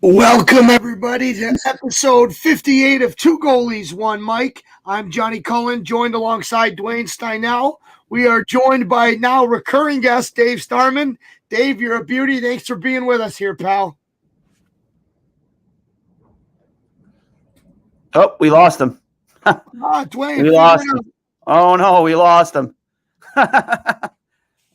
Welcome, everybody, to episode 58 of Two Goalies, One Mike. I'm Johnny Cullen, joined alongside Duane Steinell. We are joined by now recurring guest Dave Starman. Dave, you're a beauty. Thanks for being with us here, pal. Oh, we lost him. Duane, we lost him. Oh, no, we lost him.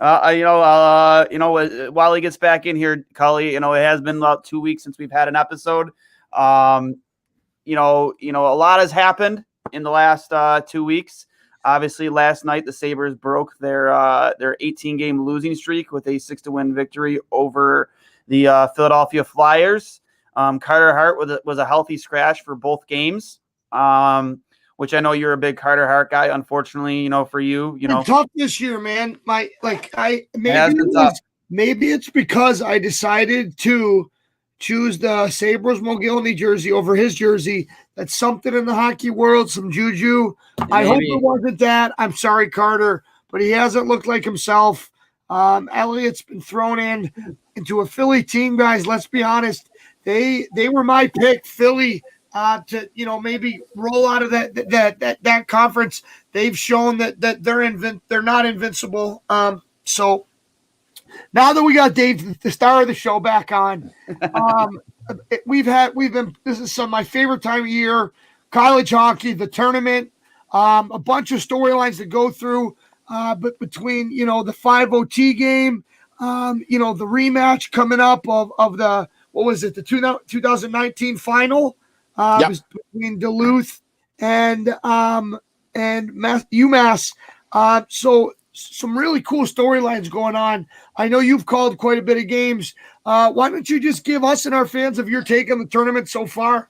While he gets back in here, Cully, it has been about 2 weeks since we've had an episode. A lot has happened in the last 2 weeks. Obviously, last night the Sabres broke their 18-game losing streak with a 6-1 victory over the Philadelphia Flyers. Carter Hart was a healthy scratch for both games. Which I know you're a big Carter Hart guy. Unfortunately, for you, It's tough this year, man. Maybe it's because I decided to choose the Sabres Mogilny jersey over his jersey. That's something in the hockey world, some juju. Maybe. I hope it wasn't that. I'm sorry, Carter, but he hasn't looked like himself. Elliott's been thrown into a Philly team, guys. Let's be honest. They were my pick, Philly. To maybe roll out of that conference. They've shown that they're not invincible. So now that we got Dave, the star of the show, back on, this is my favorite time of year. College hockey, the tournament, a bunch of storylines to go through. But between the 5-0T game, the rematch coming up of the 2019 final. Between Duluth and UMass. So some really cool storylines going on. I know you've called quite a bit of games. Why don't you just give us and our fans of your take on the tournament so far?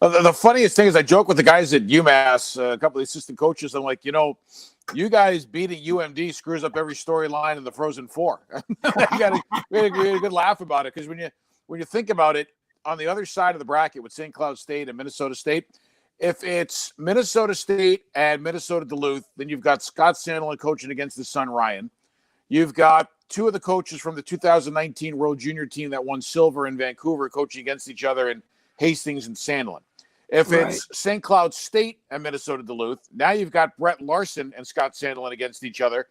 The funniest thing is I joke with the guys at UMass, a couple of the assistant coaches. I'm like, you guys beating UMD screws up every storyline in the Frozen Four. We had a good laugh about it because when you think about it, on the other side of the bracket with St. Cloud State and Minnesota State, if it's Minnesota State and Minnesota Duluth, then you've got Scott Sandlin coaching against his son, Ryan. You've got two of the coaches from the 2019 World Junior team that won silver in Vancouver coaching against each other in Hastings and Sandlin. If it's St. Cloud State and Minnesota Duluth, now you've got Brett Larson and Scott Sandlin against each other.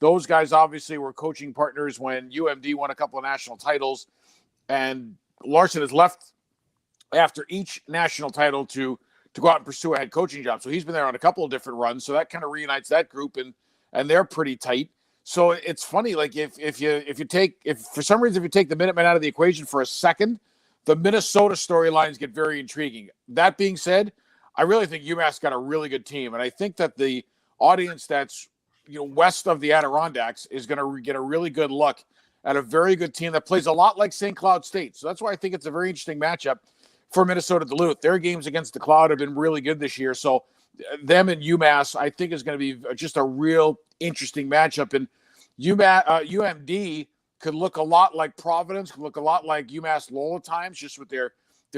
Those guys obviously were coaching partners when UMD won a couple of national titles, and Larson has left after each national title to go out and pursue a head coaching job. So he's been there on a couple of different runs. So that kind of reunites that group, and they're pretty tight. So it's funny, like if for some reason you take the Minutemen out of the equation for a second, the Minnesota storylines get very intriguing. That being said, I really think UMass got a really good team, and I think that the audience that's west of the Adirondacks is going to get a really good look at a very good team that plays a lot like St. Cloud State. So that's why I think it's a very interesting matchup for Minnesota Duluth. Their games against the Cloud have been really good this year. So them and UMass, I think, is going to be just a real interesting matchup. And UMD could look a lot like Providence, could look a lot like UMass Lowell at times, just with their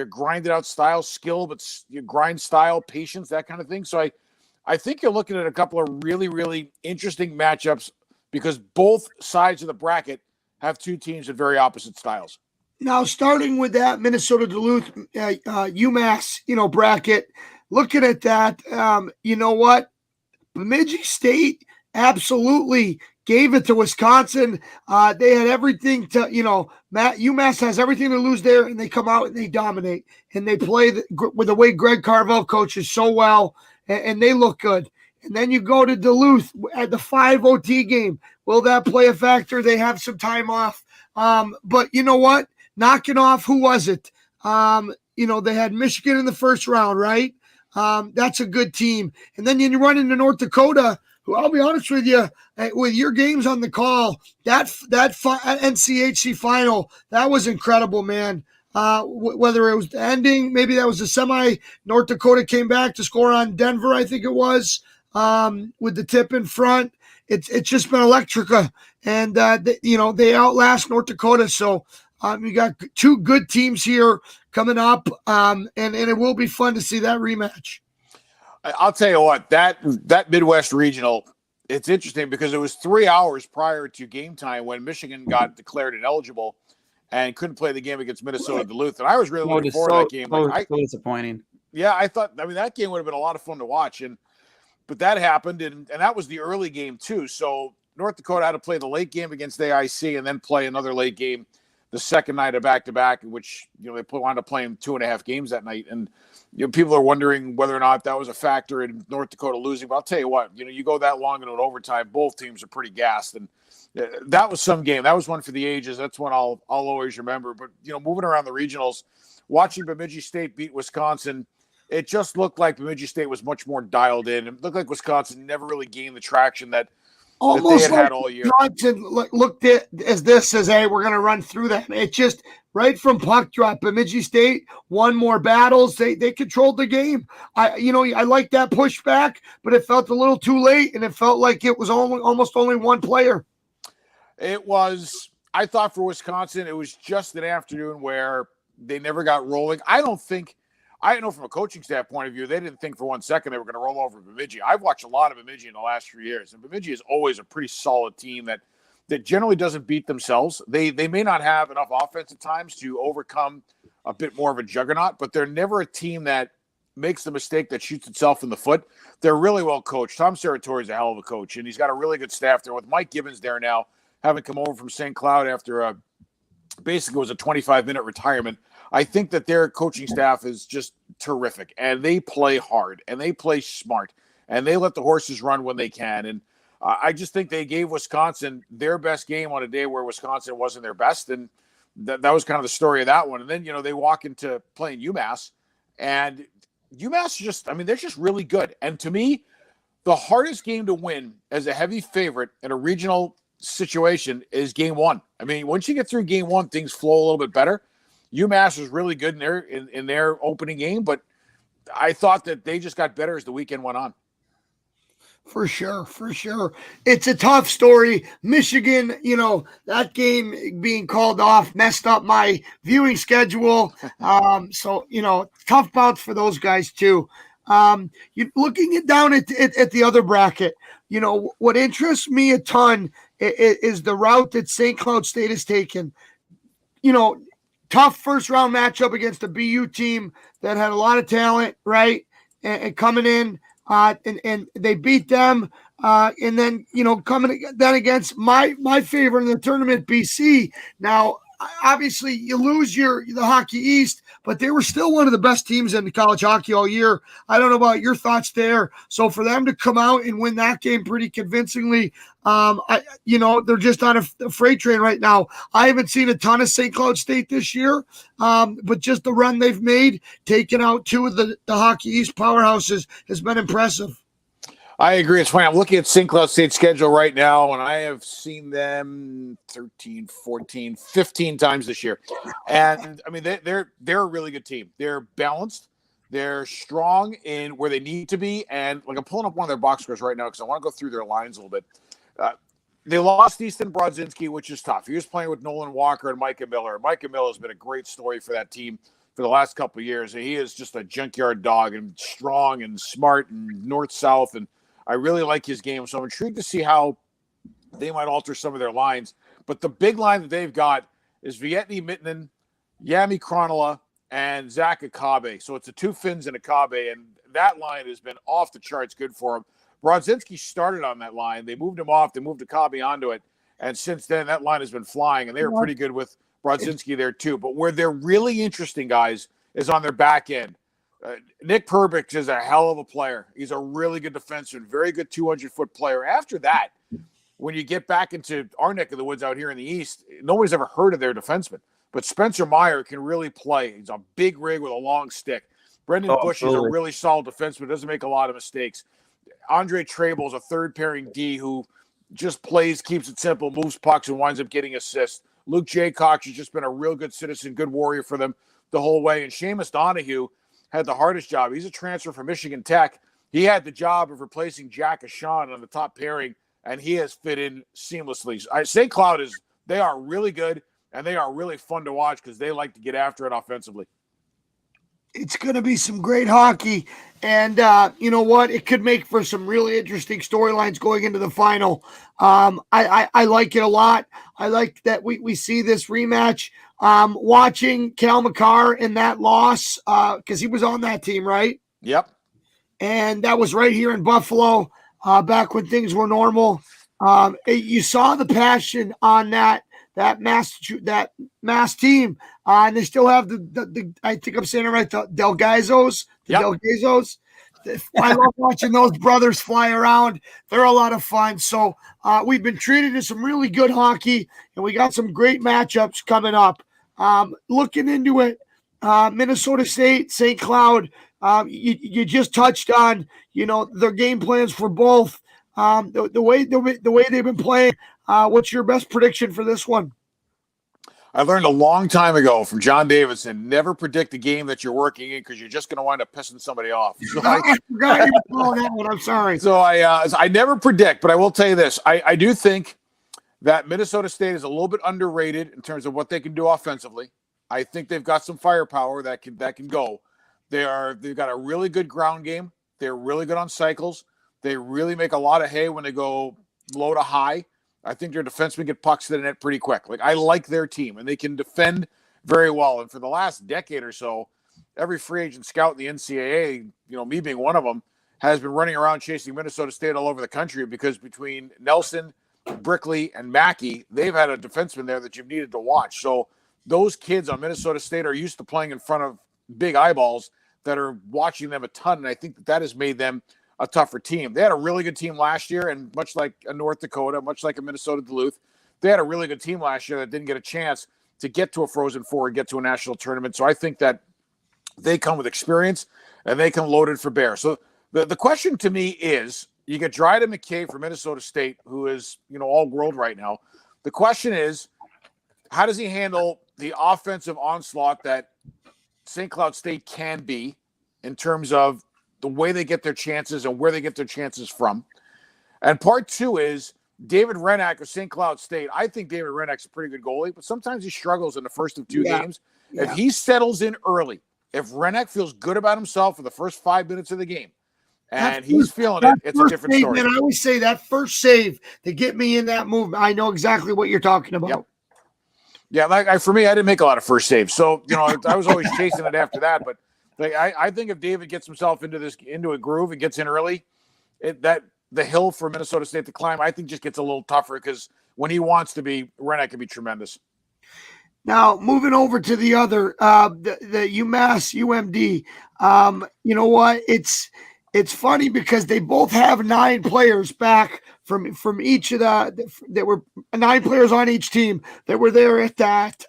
grinded out style, skill, but grind style, patience, that kind of thing. So I think you're looking at a couple of really, really interesting matchups because both sides of the bracket have two teams with very opposite styles. Now, starting with that Minnesota Duluth, UMass, bracket, looking at that, you know what? Bemidji State absolutely gave it to Wisconsin. They had everything to, UMass has everything to lose there, and they come out and they dominate. And they play with the way Greg Carvel coaches so well, and they look good. And then you go to Duluth at the 5-0T game. Will that play a factor? They have some time off. But you know what? Knocking off, who was it? They had Michigan in the first round, right? That's a good team. And then you run into North Dakota, who I'll be honest with you, with your games on the call, that NCHC final, that was incredible, man. Whether it was the ending, maybe that was the semi. North Dakota came back to score on Denver, I think it was. With the tip in front, it's just been electrica, and they outlast North Dakota. So you got two good teams here coming up, and it will be fun to see that rematch. I'll tell you what, that Midwest Regional, it's interesting because it was 3 hours prior to game time when Michigan got declared ineligible, and couldn't play the game against Minnesota Duluth. And I was really looking just forward to that game. So disappointing. Yeah, I mean, that game would have been a lot of fun to watch. But that happened, and that was the early game too. So North Dakota had to play the late game against AIC and then play another late game the second night of back-to-back, which, they wound up playing 2.5 games that night. And, people are wondering whether or not that was a factor in North Dakota losing. But I'll tell you what, you go that long into an overtime, both teams are pretty gassed. And that was some game. That was one for the ages. That's one I'll always remember. But, moving around the regionals, watching Bemidji State beat Wisconsin, it just looked like Bemidji State was much more dialed in. It looked like Wisconsin never really gained the traction that almost they had all year. Wisconsin looked at as hey, we're going to run through that. It just right from puck drop. Bemidji State won more battles. They controlled the game. I like that pushback, but it felt a little too late, and it felt like it was almost only one player. It was. I thought for Wisconsin, it was just an afternoon where they never got rolling. I know from a coaching staff point of view, they didn't think for 1 second they were going to roll over Bemidji. I've watched a lot of Bemidji in the last few years, and Bemidji is always a pretty solid team that generally doesn't beat themselves. They may not have enough offense at times to overcome a bit more of a juggernaut, but they're never a team that makes the mistake that shoots itself in the foot. They're really well coached. Tom Serratore is a hell of a coach, and he's got a really good staff there with Mike Gibbons there now, having come over from St. Cloud after basically was a 25-minute retirement. I think that their coaching staff is just terrific, and they play hard, and they play smart, and they let the horses run when they can. And I just think they gave Wisconsin their best game on a day where Wisconsin wasn't their best, and that was kind of the story of that one. And then, they walk into playing UMass, and UMass they're just really good. And to me, the hardest game to win as a heavy favorite in a regional situation is game one. I mean, once you get through game one, things flow a little bit better. UMass was really good in their opening game, but I thought that they just got better as the weekend went on. For sure. It's a tough story. Michigan, that game being called off messed up my viewing schedule. So, tough bounce for those guys too. Looking down at the other bracket, what interests me a ton is the route that St. Cloud State has taken. Tough first round matchup against a BU team that had a lot of talent, right? And coming in, and they beat them. And then, coming then against my favorite in the tournament, BC. Now, obviously, you lose the Hockey East, but they were still one of the best teams in college hockey all year. I don't know about your thoughts there. So for them to come out and win that game pretty convincingly, they're just on a freight train right now. I haven't seen a ton of St. Cloud State this year, but just the run they've made, taking out two of the Hockey East powerhouses, has been impressive. I agree. It's funny. I'm looking at St. Cloud State's schedule right now, and I have seen them 13, 14, 15 times this year. And, they're a really good team. They're balanced. They're strong in where they need to be. And, I'm pulling up one of their box scores right now because I want to go through their lines a little bit. They lost Easton Brodzinski, which is tough. He was playing with Nolan Walker and Micah Miller. Micah Miller has been a great story for that team for the last couple of years. And he is just a junkyard dog and strong and smart and north-south, and I really like his game, so I'm intrigued to see how they might alter some of their lines. But the big line that they've got is Vietney Mittinen, Yami Kronola, and Zach Akabe. So it's the two Finns and Akabe, and that line has been off the charts good for him. Brodzinski started on that line. They moved him off. They moved Akabe onto it. And since then, that line has been flying, and they were pretty good with Brodzinski there too. But where they're really interesting, guys, is on their back end. Nick Perbix is a hell of a player. He's a really good defenseman, very good 200-foot player. After that, when you get back into our neck of the woods out here in the East, nobody's ever heard of their defenseman. But Spencer Meyer can really play. He's a big rig with a long stick. Brendan Bush is a really solid defenseman, doesn't make a lot of mistakes. Andre Trable is a third-pairing D who just plays, keeps it simple, moves pucks, and winds up getting assists. Luke Jaycox has just been a real good citizen, good warrior for them the whole way. And Seamus Donahue had the hardest job. He's a transfer from Michigan Tech. He had the job of replacing Jack Ashawn on the top pairing, and he has fit in seamlessly. St. Cloud they are really good, and they are really fun to watch because they like to get after it offensively. It's going to be some great hockey. And you know what? It could make for some really interesting storylines going into the final. I like it a lot. I like that we see this rematch. Watching Cal McCarr in that loss, because he was on that team, right? Yep. And that was right here in Buffalo, back when things were normal. You saw the passion on that mass team, and they still have the I think I'm saying it right, the Delgazos. Yep. Delgazos. I love watching those brothers fly around. They're a lot of fun. So we've been treated to some really good hockey, and we got some great matchups coming up. Looking into it, Minnesota State, St. Cloud. You just touched on, their game plans for both. The way they've been playing. What's your best prediction for this one? I learned a long time ago from John Davidson, never predict the game that you're working in because you're just going to wind up pissing somebody off. So I forgot you were calling that one. I'm sorry. So I never predict, but I will tell you this. I do think that Minnesota State is a little bit underrated in terms of what they can do offensively. I think they've got some firepower that can go. They've got a really good ground game. They're really good on cycles. They really make a lot of hay when they go low to high. I think their defensemen get pucks to the net pretty quick. Like, I like their team, and they can defend very well. And for the last decade or so, every free agent scout in the NCAA, me being one of them, has been running around chasing Minnesota State all over the country because between Nelson, Brickley, and Mackey, they've had a defenseman there that you've needed to watch. So those kids on Minnesota State are used to playing in front of big eyeballs that are watching them a ton, and I think that has made them a tougher team. They had a really good team last year, and much like a North Dakota, much like a Minnesota Duluth, they had a really good team last year that didn't get a chance to get to a Frozen Four and get to a national tournament. So I think that they come with experience, and they come loaded for bear. So the question to me is, you get Dryden McKay for Minnesota State, who is, all world right now. The question is, how does he handle the offensive onslaught that St. Cloud State can be in terms of the way they get their chances and where they get their chances from? And part two is David Renack of St. Cloud State. I think David Renack's a pretty good goalie, but sometimes he struggles in the first of two games. Yeah. If he settles in early, if Renack feels good about himself for the first 5 minutes of the game, and he's feeling it, it's a different story. Man, I always say that first save to get me in that movement. I know exactly what you're talking about. Yep. Yeah, for me, I didn't make a lot of first saves. So, I was always chasing it after that, but I think if David gets himself into a groove and gets in early, the hill for Minnesota State to climb, I think, just gets a little tougher because when he wants to be, Renack can be tremendous. Now, moving over to the other, the UMass UMD, you know what? It's funny because they both have 9 players back from each of there were 9 players on each team that were there at that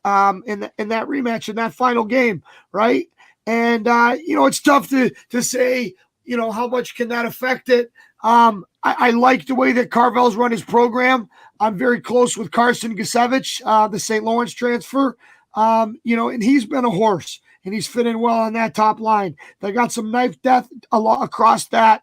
in that rematch in that final game, right? And it's tough to say, how much can that affect it. I like the way that Carvel's run his program. I'm very close with Carson Gusevich, the St. Lawrence transfer, and he's been a horse. And he's fitting well on that top line. They got some knife depth across that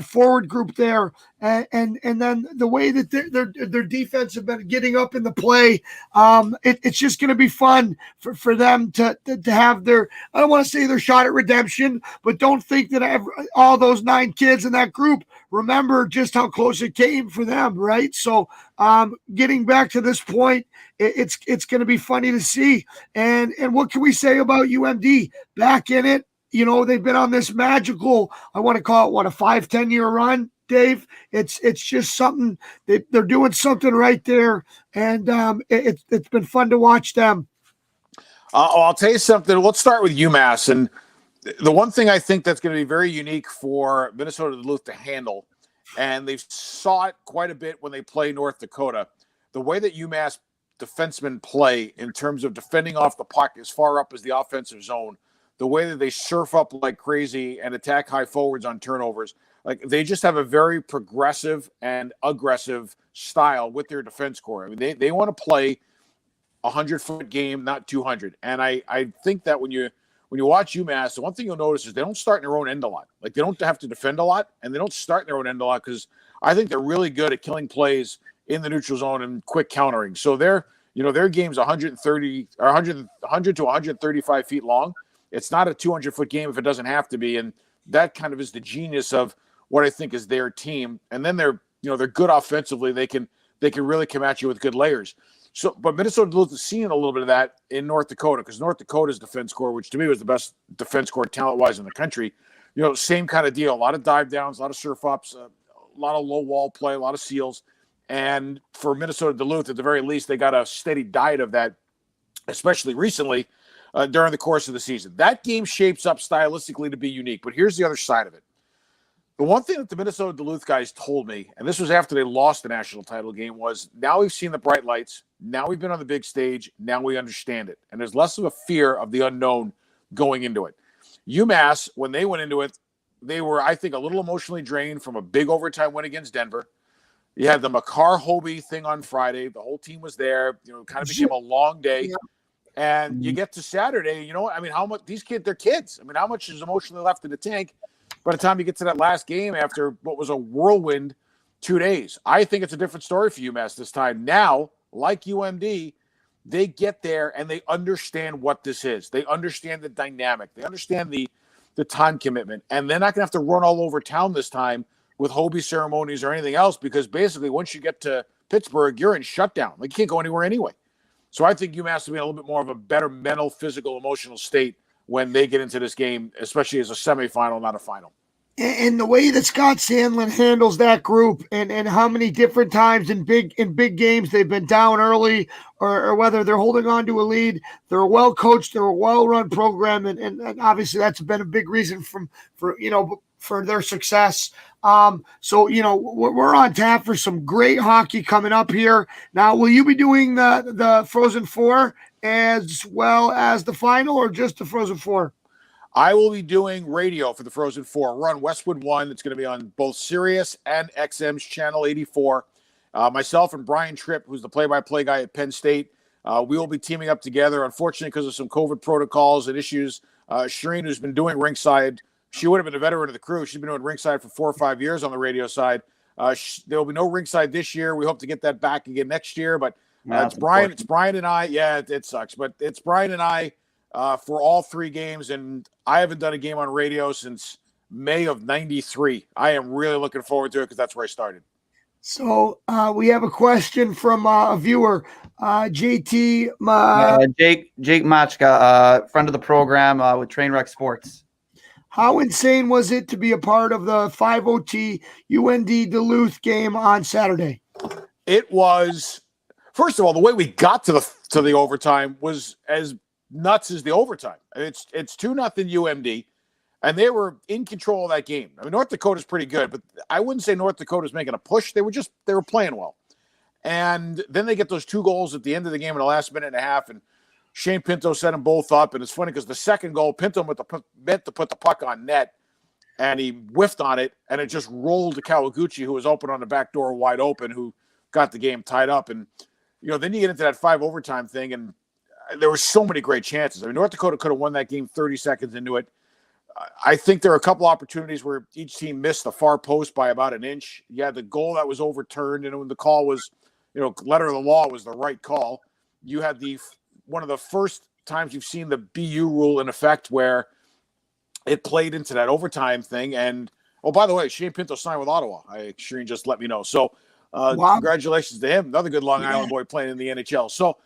forward group there, and then the way that their defense have been getting up in the play, it's just going to be fun for them to have their, I don't want to say their shot at redemption, but don't think that all those 9 kids in that group remember just how close it came for them, right? So getting back to this point, it's going to be funny to see. And what can we say about UMD? Back in it, they've been on this magical, I want to call it, a 5-10 year run, Dave. It's just something, they're doing something right there. And it's been fun to watch them. I'll tell you something. Let's start with UMass. And the one thing I think that's going to be very unique for Minnesota Duluth to handle, and they've saw it quite a bit when they play North Dakota, the way that UMass defensemen play in terms of defending off the puck as far up as the offensive zone, the way that they surf up like crazy and attack high forwards on turnovers, like they just have a very progressive and aggressive style with their defense core. I mean, they want to play 100-foot game, not 200. And I think that when you watch UMass, the one thing you'll notice is they don't start in their own end a lot. Like, they don't have to defend a lot, and they don't start in their own end a lot because I think they're really good at killing plays in the neutral zone and quick countering. So their game's 100 to 135 feet long, It's not a 200-foot game if it doesn't have to be. And that kind of is the genius of what I think is their team. And then they're good offensively. They can really come at you with good layers. So, but Minnesota Duluth is seeing a little bit of that in North Dakota, because North Dakota's defense corps, which to me was the best defense corps talent-wise in the country, same kind of deal. A lot of dive downs, a lot of surf ups, a lot of low wall play, a lot of seals. And for Minnesota Duluth, at the very least, they got a steady diet of that, especially recently during the course of the season. That game shapes up stylistically to be unique. But here's the other side of it. The one thing that the Minnesota Duluth guys told me, and this was after they lost the national title game, was now we've seen the bright lights. Now we've been on the big stage. Now we understand it. And there's less of a fear of the unknown going into it. UMass, when they went into it, they were, I think, a little emotionally drained from a big overtime win against Denver. You had the Makar-Hobie thing on Friday. The whole team was there. Kind of became a long day. Yeah. And you get to Saturday, how much these kids, they're kids. How much is emotionally left in the tank by the time you get to that last game after what was a whirlwind 2 days? I think it's a different story for UMass this time. Now, like UMD, they get there and they understand what this is. They understand the dynamic. They understand the time commitment. And they're not going to have to run all over town this time with Hobie ceremonies or anything else, because basically once you get to Pittsburgh, you're in shutdown. You can't go anywhere anyway. So I think UMass will be in a little bit more of a better mental, physical, emotional state when they get into this game, especially as a semifinal, not a final. And the way that Scott Sandlin handles that group, and how many different times in big games they've been down early, or whether they're holding on to a lead, they're a well coached, they're a well run program, and obviously that's been a big reason for their success. So we're on tap for some great hockey coming up here. Now, will you be doing the Frozen Four as well as the final, or just the Frozen Four? I will be doing radio for the Frozen Four. We're on Westwood One. It's going to be on both Sirius and XM's Channel 84. Myself and Brian Tripp, who's the play-by-play guy at Penn State, we will be teaming up together. Unfortunately, because of some COVID protocols and issues, Shireen, who's been doing ringside, she would have been a veteran of the crew. She's been doing ringside for 4 or 5 years on the radio side. There will be no ringside this year. We hope to get that back again next year. But it's Brian and I. Yeah, it sucks, but it's Brian and I for all 3 games. And I haven't done a game on radio since May of '93. I am really looking forward to it because that's where I started. So we have a question from a viewer, JT. Jake Machka, friend of the program with Trainwreck Sports. How insane was it to be a part of the 5OT UND Duluth game on Saturday? It was, first of all, the way we got to the overtime was as nuts as the overtime. It's 2-0 UMD, and they were in control of that game. North Dakota's pretty good, but I wouldn't say North Dakota's making a push. They were playing well. And then they get those 2 goals at the end of the game in the last minute and a half, and Shane Pinto set them both up. And it's funny because the second goal, Pinto meant to put the puck on net, and he whiffed on it, and it just rolled to Kawaguchi, who was open on the back door, wide open, who got the game tied up. And, then you get into that 5 overtime thing, and there were so many great chances. North Dakota could have won that game 30 seconds into it. I think there are a couple opportunities where each team missed the far post by about an inch. You had the goal that was overturned, and when the call was, letter of the law was the right call. You had one of the first times you've seen the BU rule in effect where it played into that overtime thing. And, oh, by the way, Shane Pinto signed with Ottawa. Shireen just let me know. So wow. Congratulations to him. Another good Long Island boy playing in the NHL. So,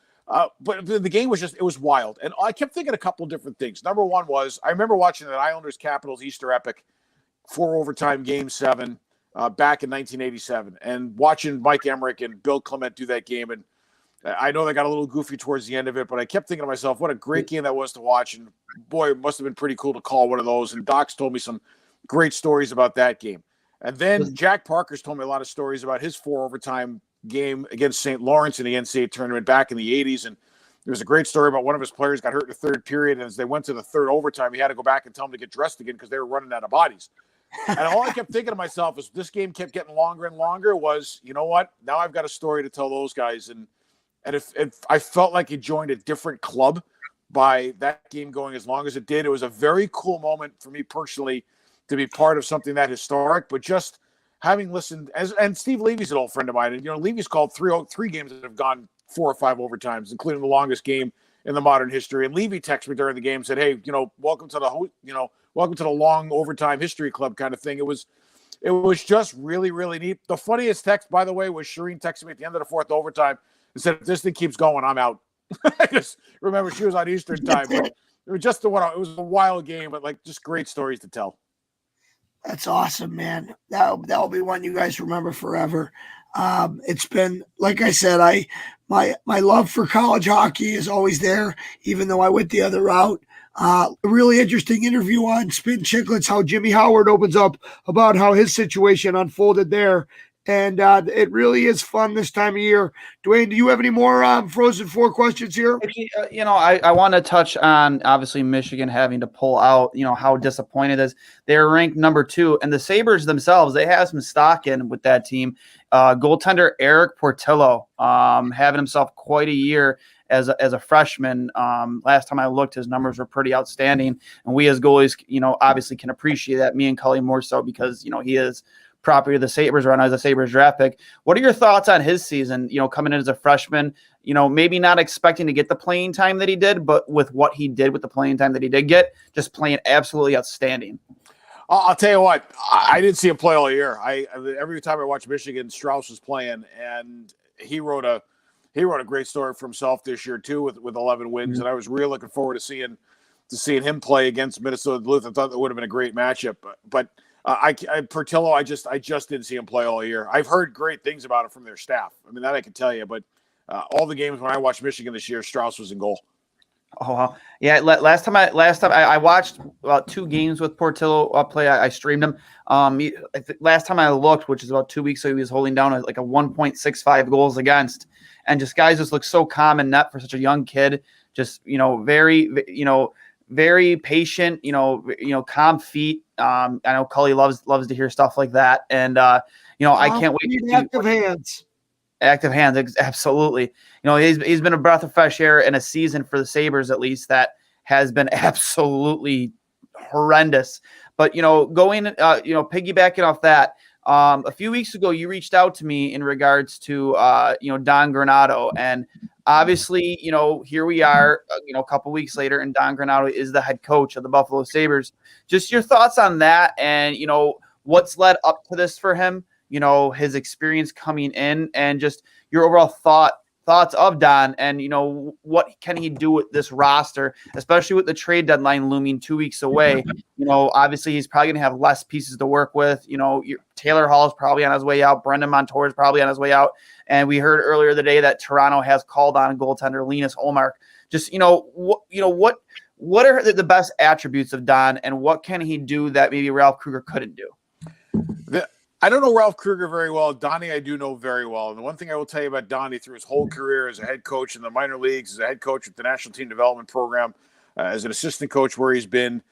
but the game was it was wild. And I kept thinking a couple of different things. Number one was, I remember watching that Islanders Capitals Easter Epic 4 overtime game 7 back in 1987, and watching Mike Emmerich and Bill Clement do that game. And I know they got a little goofy towards the end of it, but I kept thinking to myself, what a great game that was to watch. And boy, it must have been pretty cool to call one of those. And Doc's told me some great stories about that game. And then Jack Parker's told me a lot of stories about his 4 overtime game against St. Lawrence in the NCAA tournament back in the 80s. And there was a great story about one of his players got hurt in the 3rd period. And as they went to the 3rd overtime, he had to go back and tell him to get dressed again because they were running out of bodies. And all I kept thinking to myself as this game kept getting longer and longer was, you know what? Now I've got a story to tell those guys. And if I felt like it joined a different club by that game going as long as it did. It was a very cool moment for me personally to be part of something that historic, but just having listened and Steve Levy's an old friend of mine. And, Levy's called three games that have gone 4 or 5 overtimes, including the longest game in the modern history. And Levy texted me during the game and said, hey, welcome to the long overtime history club kind of thing. It was just really, really neat. The funniest text, by the way, was Shireen texting me at the end of the fourth overtime and said, if this thing keeps going, I'm out. I just remember she was on Eastern time. But it was just it was a wild game, but like just great stories to tell. That's awesome, man. That'll be one you guys remember forever. It's been, like I said, my love for college hockey is always there, even though I went the other route. A really interesting interview on Spin Chicklets, how Jimmy Howard opens up about how his situation unfolded there. And it really is fun this time of year. Duane, do you have any more Frozen Four questions here? I want to touch on, obviously, Michigan having to pull out, how disappointed it is. They're ranked number 2, and the Sabres themselves, they have some stock in with that team. Goaltender Eric Portillo having himself quite a year as a freshman. Last time I looked, his numbers were pretty outstanding. And we as goalies, obviously can appreciate that. Me and Cully more so because, he is property of the Sabres right now as a Sabres draft pick. What are your thoughts on his season, coming in as a freshman, maybe not expecting to get the playing time that he did, but with what he did with the playing time that he did get, just playing absolutely outstanding? I'll tell you what, I didn't see him play all year. Every time I watch Michigan, Strauss was playing, and he wrote a great story for himself this year too, with 11 wins. Mm-hmm. And I was really looking forward to seeing him play against Minnesota Duluth. I thought that would have been a great matchup, but Portillo, I just didn't see him play all year. I've heard great things about him from their staff. I mean, that I can tell you, but all the games when I watched Michigan this year, Strauss was in goal. Oh, wow. Yeah. Last time I watched about 2 games with Portillo play. I streamed him. Last time I looked, which is about 2 weeks ago, he was holding down like a 1.65 goals against, and guys just look so calm in net for such a young kid. Just very very patient. Calm feet. I know Cully loves to hear stuff like that, and I can't wait to see active hands. Active hands, absolutely. He's been a breath of fresh air in a season for the Sabres, at least, that has been absolutely horrendous. But piggybacking off that, a few weeks ago you reached out to me in regards to Don Granato, and obviously here we are a couple weeks later, and Don Granato is the head coach of the Buffalo Sabres. Just your thoughts on that, and what's led up to this for him. His experience coming in, and just your overall thoughts of Don, and what can he do with this roster, especially with the trade deadline looming 2 weeks away. Obviously he's probably going to have less pieces to work with. Taylor Hall is probably on his way out. Brendan Montour is probably on his way out, and we heard earlier today that Toronto has called on goaltender Linus Ullmark. Just what are the best attributes of Don, and what can he do that maybe Ralph Kruger couldn't do? I don't know Ralph Kruger very well. Donnie, I do know very well. And the one thing I will tell you about Donnie through his whole career as a head coach in the minor leagues, as a head coach with the National Team Development Program, as an assistant coach where he's been,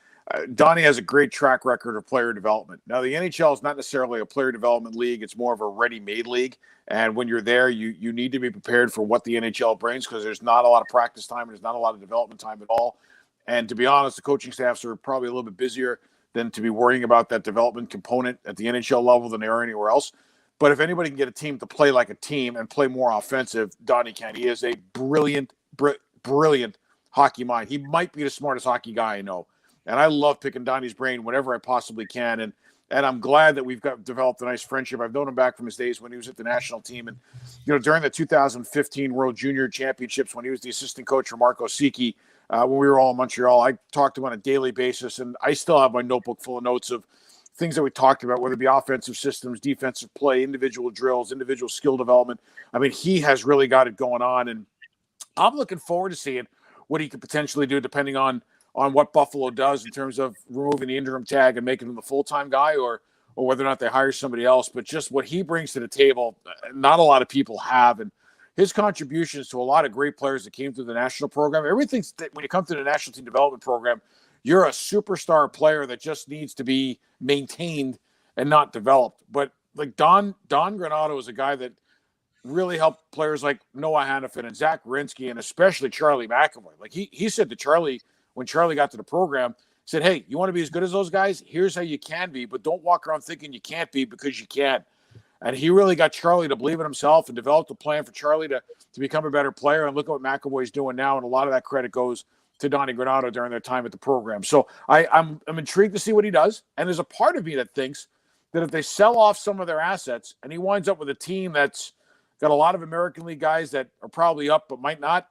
Donnie has a great track record of player development. Now, the NHL is not necessarily a player development league. It's more of a ready-made league. And when you're there, you need to be prepared for what the NHL brings, because there's not a lot of practice time and there's not a lot of development time at all. And to be honest, the coaching staffs are probably a little bit busier than to be worrying about that development component at the NHL level than they are anywhere else. But if anybody can get a team to play like a team and play more offensive, Donnie can. He is a brilliant hockey mind. He might be the smartest hockey guy I know. And I love picking Donnie's brain whenever I possibly can. And I'm glad that we've developed a nice friendship. I've known him back from his days when he was at the national team. And, during the 2015 World Junior Championships, when he was the assistant coach for Marco Sicchi, when we were all in Montreal, I talked to him on a daily basis, and I still have my notebook full of notes of things that we talked about, whether it be offensive systems, defensive play, individual drills, individual skill development. I mean, he has really got it going on, and I'm looking forward to seeing what he could potentially do depending on what Buffalo does in terms of removing the interim tag and making him the full-time guy, or whether or not they hire somebody else. But just what he brings to the table, not a lot of people have, and his contributions to a lot of great players that came through the national program. Everything's that when you come to the national team development program, you're a superstar player that just needs to be maintained and not developed. But like Don Granato is a guy that really helped players like Noah Hannafin and Zach Rinsky, and especially Charlie McAvoy. Like he said to Charlie, when Charlie got to the program, said, hey, you want to be as good as those guys? Here's how you can be, but don't walk around thinking you can't be, because you can. And he really got Charlie to believe in himself and developed a plan for Charlie to become a better player. And look at what McAvoy's doing now. And a lot of that credit goes to Don and Granato during their time at the program. So I'm intrigued to see what he does. And there's a part of me that thinks that if they sell off some of their assets and he winds up with a team that's got a lot of American League guys that are probably up but might not,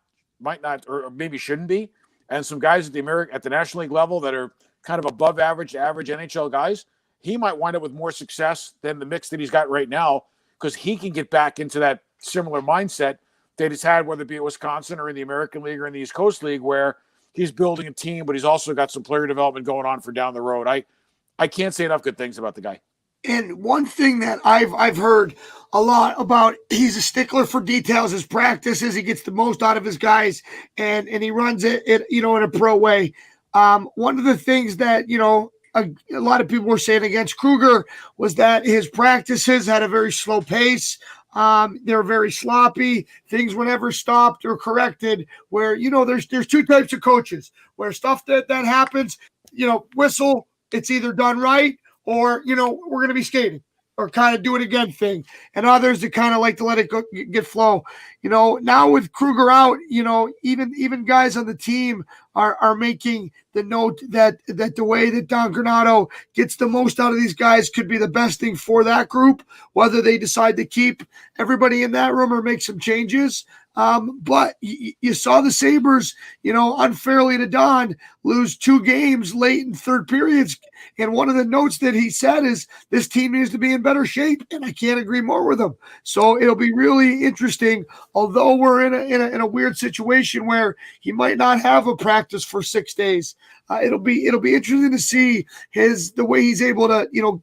or maybe shouldn't be, and some guys at the National League level that are kind of above average NHL guys, he might wind up with more success than the mix that he's got right now, because he can get back into that similar mindset that he's had, whether it be at Wisconsin or in the American League or in the East Coast League, where he's building a team, but he's also got some player development going on for down the road. I can't say enough good things about the guy. And one thing that I've heard a lot about, he's a stickler for details. His practices, he gets the most out of his guys, and he runs it in a pro way. One of the things that a lot of people were saying against Kruger was that his practices had a very slow pace. They're very sloppy. Things were never stopped or corrected. Where there's two types of coaches. Where stuff that happens, whistle. It's either done right, or we're going to be skating, or kind of do it again thing. And others that kind of like to let it go, get flow. Now with Kruger out, even guys on the team are making the note that the way that Don Granato gets the most out of these guys could be the best thing for that group, whether they decide to keep everybody in that room or make some changes. But you saw the Sabres, unfairly to Don, lose 2 games late in third periods. And one of the notes that he said is this team needs to be in better shape. And I can't agree more with him. So it'll be really interesting, although we're in a weird situation where he might not have a practice for 6 days. It'll be interesting to see the way he's able to,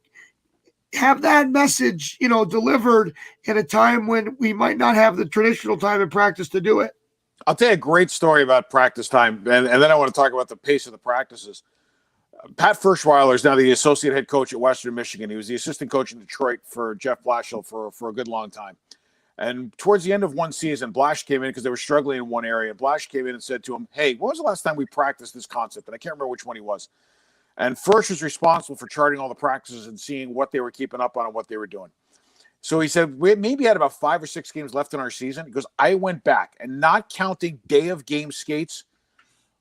have that message, delivered at a time when we might not have the traditional time in practice to do it. I'll tell you a great story about practice time, and then I want to talk about the pace of the practices. Pat Ferschweiler is now the associate head coach at Western Michigan. He was the assistant coach in Detroit for Jeff Blashill for a good long time. And towards the end of one season, Blash came in because they were struggling in one area. Blash came in and said to him, "Hey, when was the last time we practiced this concept?" And I can't remember which one he was. And Fersch was responsible for charting all the practices and seeing what they were keeping up on and what they were doing. So he said, we maybe had about 5 or 6 games left in our season. He goes, I went back, and not counting day of game skates,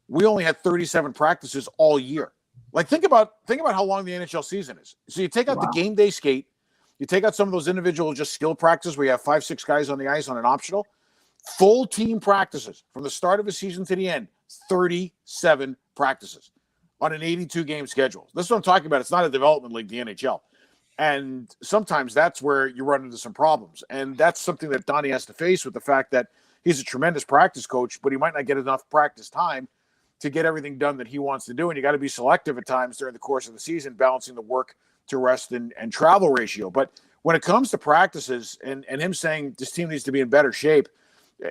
we only had 37 practices all year. Like, think about how long the NHL season is. So you take out the game day skate, you take out some of those individual just skill practices where you have 5, 6 guys on the ice on an optional, full team practices from the start of a season to the end, 37 practices on an 82-game schedule. This is what I'm talking about. It's not a development league, the NHL. And sometimes that's where you run into some problems. And that's something that Donnie has to face, with the fact that he's a tremendous practice coach, but he might not get enough practice time to get everything done that he wants to do. And you got to be selective at times during the course of the season, balancing the work to rest and travel ratio. But when it comes to practices and him saying this team needs to be in better shape,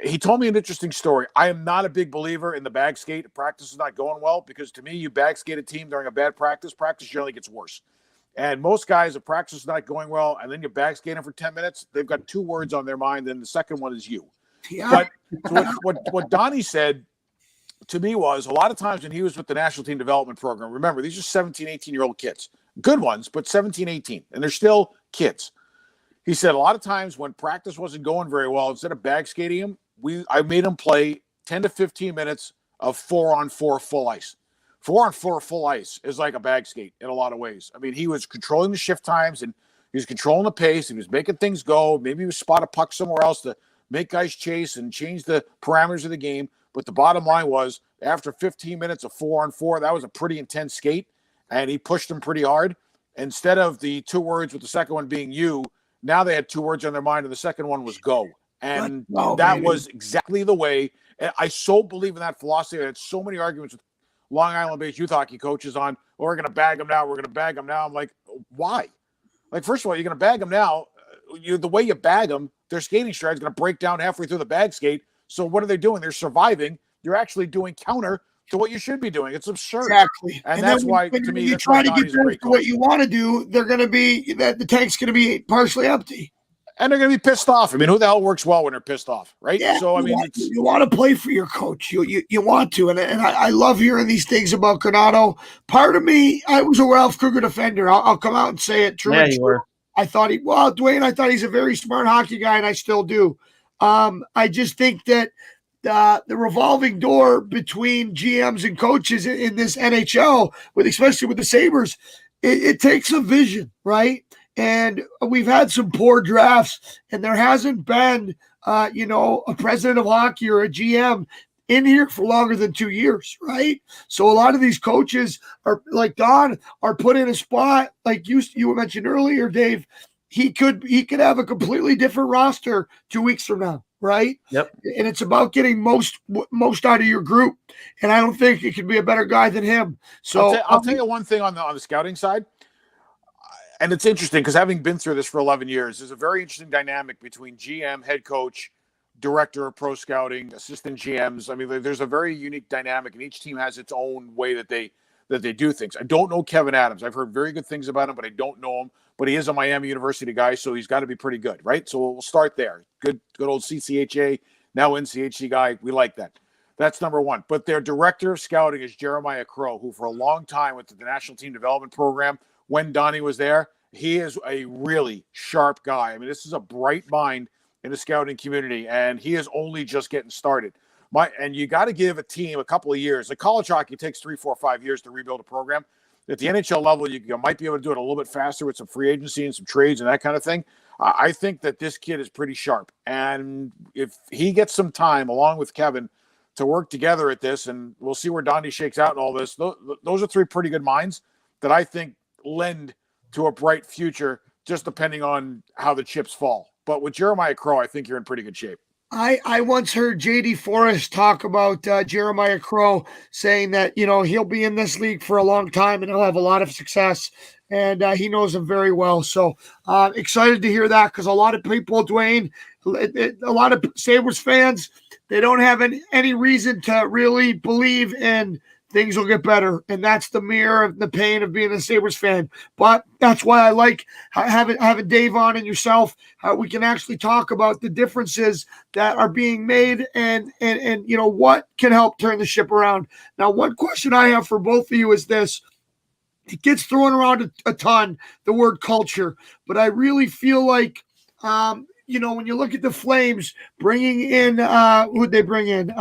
he told me an interesting story. I am not a big believer in the bag skate. Practice is not going well, because to me, you bag skate a team during a bad practice generally gets worse. And most guys, if practice is not going well and then you bag skate them for 10 minutes, they've got 2 words on their mind, and the second one is you. Yeah. But what Donnie said to me was, a lot of times when he was with the national team development program, remember, these are 17, 18-year-old kids. Good ones, but 17, 18, and they're still kids. He said a lot of times when practice wasn't going very well, instead of bag skating him, I made him play 10 to 15 minutes of 4-on-4 full ice. 4-on-4 full ice is like a bag skate in a lot of ways. I mean, he was controlling the shift times, and he was controlling the pace, and he was making things go. Maybe he was spot a puck somewhere else to make guys chase and change the parameters of the game. But the bottom line was, after 15 minutes of 4-on-4, that was a pretty intense skate, and he pushed them pretty hard. Instead of the 2 words with the second one being you, now they had 2 words on their mind, and the second one was go. And that was exactly the way. And I so believe in that philosophy. I had so many arguments with Long Island-based youth hockey coaches on, we're going to bag them now. We're going to bag them now. I'm like, why? Like, first of all, you're going to bag them now. The way you bag them, their skating stride is going to break down halfway through the bag skate. So what are they doing? They're surviving. You're actually doing counter to what you should be doing. It's absurd. Exactly. And that's why, to me, you try to get to what you want to do, they're going to be, that the tank's going to be partially empty. And they're going to be pissed off. I mean, who the hell works well when they're pissed off, right? Yeah, so, I mean, you want to play for your coach. You want to. And I love hearing these things about Granato. Part of me, I was a Ralph Kruger defender. I'll come out and say it. True. Yeah, you were. Duane, I thought he's a very smart hockey guy, and I still do. I just think that the revolving door between GMs and coaches in this NHL, especially with the Sabres, it takes a vision, right? And we've had some poor drafts, and there hasn't been, a president of hockey or a GM in here for longer than 2 years, right? So a lot of these coaches are like Don are put in a spot like you mentioned earlier, Dave. He could have a completely different roster 2 weeks from now, right? Yep. And it's about getting most out of your group. And I don't think it could be a better guy than him. So I'll tell you one thing on the scouting side. And it's interesting because having been through this for 11 years, there's a very interesting dynamic between GM, head coach, director of pro scouting, assistant GMs. I mean, there's a very unique dynamic, and each team has its own way that they do things. I don't know Kevin Adams. I've heard very good things about him, but I don't know him. But he is a Miami University guy, so he's got to be pretty good, right? So we'll start there. Good old CCHA, now NCHC guy. We like that. That's number one. But their director of scouting is Jeremiah Crow, who for a long time with the National Team Development Program, when Donnie was there, he is a really sharp guy. I mean, this is a bright mind in the scouting community, and he is only just getting started. And you got to give a team a couple of years. Like college hockey takes 3, 4, 5 years to rebuild a program. At the NHL level, you might be able to do it a little bit faster with some free agency and some trades and that kind of thing. I think that this kid is pretty sharp. And if he gets some time, along with Kevin, to work together at this, and we'll see where Donnie shakes out and all this, those are three pretty good minds that I think lend to a bright future, just depending on how the chips fall. But with Jeremiah Crow, I think you're in pretty good shape. I once heard J.D. Forrest talk about Jeremiah Crow, saying that, he'll be in this league for a long time and he'll have a lot of success. And he knows him very well. So excited to hear that, because a lot of people, Duane, a lot of Sabres fans, they don't have any reason to really believe in things will get better. And that's the mirror of the pain of being a Sabres fan. But that's why I like having Dave on and yourself. We can actually talk about the differences that are being made and what can help turn the ship around. Now, one question I have for both of you is this. It gets thrown around a ton, the word culture. But I really feel like, when you look at the Flames bringing in, who'd they bring in?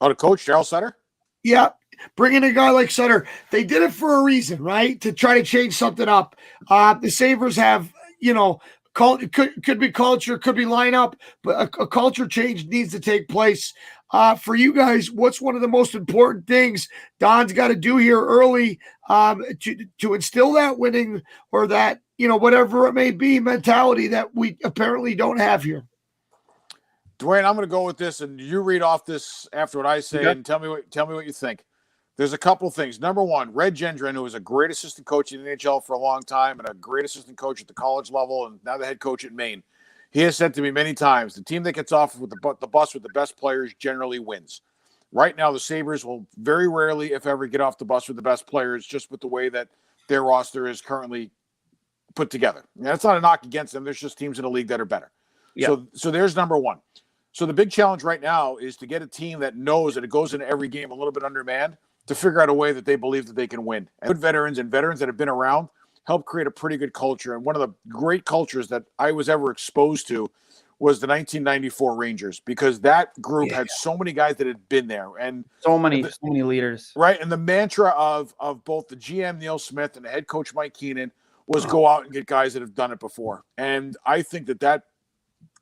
The coach, Darryl Sutter? Yeah, bringing a guy like Sutter. They did it for a reason, right? To try to change something up. The Sabres have, could be culture, could be lineup, but a culture change needs to take place. For you guys, what's one of the most important things Don's got to do here early to instill that winning or that, whatever it may be, mentality that we apparently don't have here? Duane, I'm going to go with this, and you read off this after what I say, and tell me what you think. There's a couple things. Number one, Red Gendron, who was a great assistant coach in the NHL for a long time and a great assistant coach at the college level, and now the head coach at Maine. He has said to me many times, the team that gets off with the bus with the best players generally wins. Right now, the Sabres will very rarely, if ever, get off the bus with the best players, just with the way that their roster is currently put together. Now, that's not a knock against them. There's just teams in the league that are better. Yeah. So there's number one. So the big challenge right now is to get a team that knows that it goes into every game a little bit undermanned to figure out a way that they believe that they can win. And good veterans that have been around help create a pretty good culture. And one of the great cultures that I was ever exposed to was the 1994 Rangers, because that group had so many guys that had been there and so many leaders. Right. And the mantra of both the GM Neil Smith and the head coach Mike Keenan was go out and get guys that have done it before. And I think that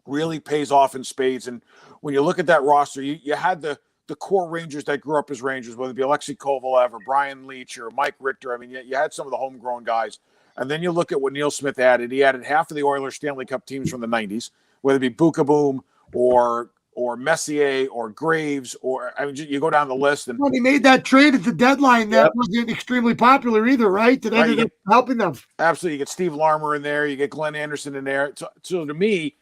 really pays off in spades. And when you look at that roster, you had the core Rangers that grew up as Rangers, whether it be Alexei Kovalev or Brian Leach or Mike Richter. I mean, you had some of the homegrown guys. And then you look at what Neil Smith added. He added half of the Oilers Stanley Cup teams from the 90s, whether it be Bukaboom or Messier or Graves, or I mean, you go down the list. And he made that trade at the deadline that wasn't extremely popular either, right? That ended up helping them. Absolutely. You get Steve Larmer in there. You get Glenn Anderson in there. So to me,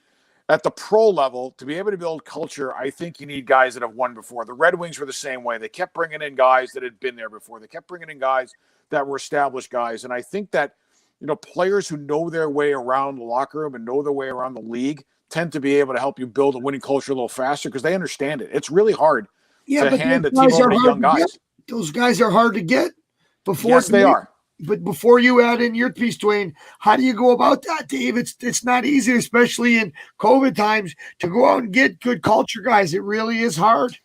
at the pro level, to be able to build culture, I think you need guys that have won before. The Red Wings were the same way. They kept bringing in guys that had been there before. They kept bringing in guys that were established guys. And I think that, players who know their way around the locker room and know their way around the league tend to be able to help you build a winning culture a little faster because they understand it. It's really hard to hand a team over to young guys. Those guys are hard to get before. Yes, they are. but before you add in your piece, Duane, how do you go about that, Dave? It's not easy, especially in COVID times, to go out and get good culture guys. It really is hard.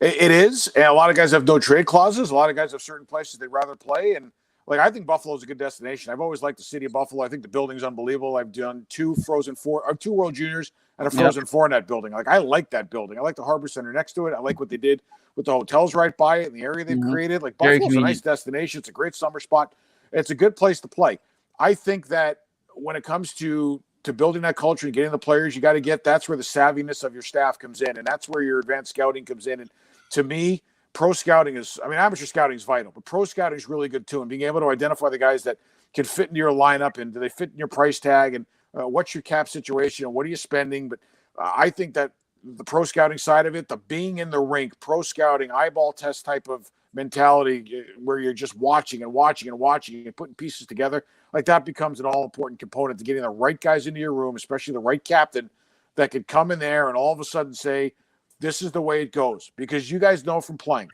It is, and a lot of guys have no trade clauses. A lot of guys have certain places they'd rather play, and like I think Buffalo's a good destination. I've always liked the city of Buffalo. I think the building's unbelievable. I've done two World Juniors and a Frozen Four in that building. Like I like that building. I like the Harbor Center next to it. I like what they did with the hotels right by it and the area they've created. Like Buffalo's a nice destination. It's a great summer spot. It's a good place to play. I think that when it comes to building that culture and getting the players, you got to get. That's where the savviness of your staff comes in, and that's where your advanced scouting comes in. And to me, pro scouting is, I mean, amateur scouting is vital, but pro scouting is really good too. And being able to identify the guys that can fit into your lineup and do they fit in your price tag and what's your cap situation and what are you spending. But I think that the pro scouting side of it, the being in the rink, pro scouting, eyeball test type of mentality where you're just watching and putting pieces together, like that becomes an all important component to getting the right guys into your room, especially the right captain that could come in there and all of a sudden say, this is the way it goes, because you guys know from playing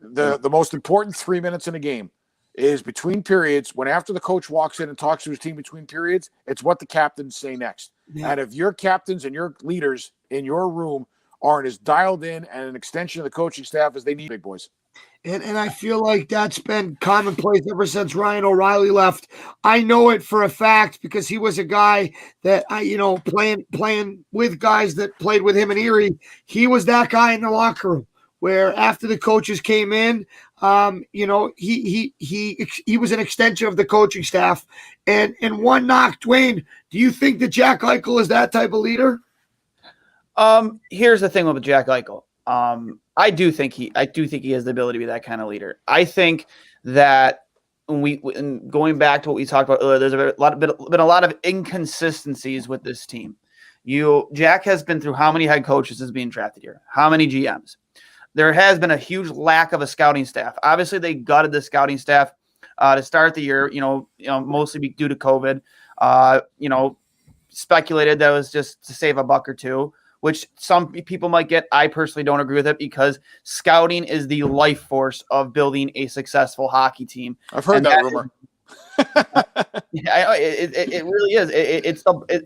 the most important 3 minutes in a game is between periods. When after the coach walks in and talks to his team between periods, it's what the captains say next. Yeah. And if your captains and your leaders in your room aren't as dialed in and an extension of the coaching staff as they need, big boys. And I feel like that's been commonplace ever since Ryan O'Reilly left. I know it for a fact because he was a guy that playing with guys that played with him in Erie. He was that guy in the locker room where after the coaches came in, he was an extension of the coaching staff. And one knock, Duane, do you think that Jack Eichel is that type of leader? Here's the thing with Jack Eichel. I do think he has the ability to be that kind of leader. I think that going back to what we talked about earlier, there's been a lot of inconsistencies with this team. Jack has been through how many head coaches is being drafted here? How many GMs? There has been a huge lack of a scouting staff. Obviously, they gutted the scouting staff to start the year. Mostly due to COVID. Speculated that was just to save a buck or two, which some people might get. I personally don't agree with it because scouting is the life force of building a successful hockey team. I've heard that rumor. Yeah, it really is.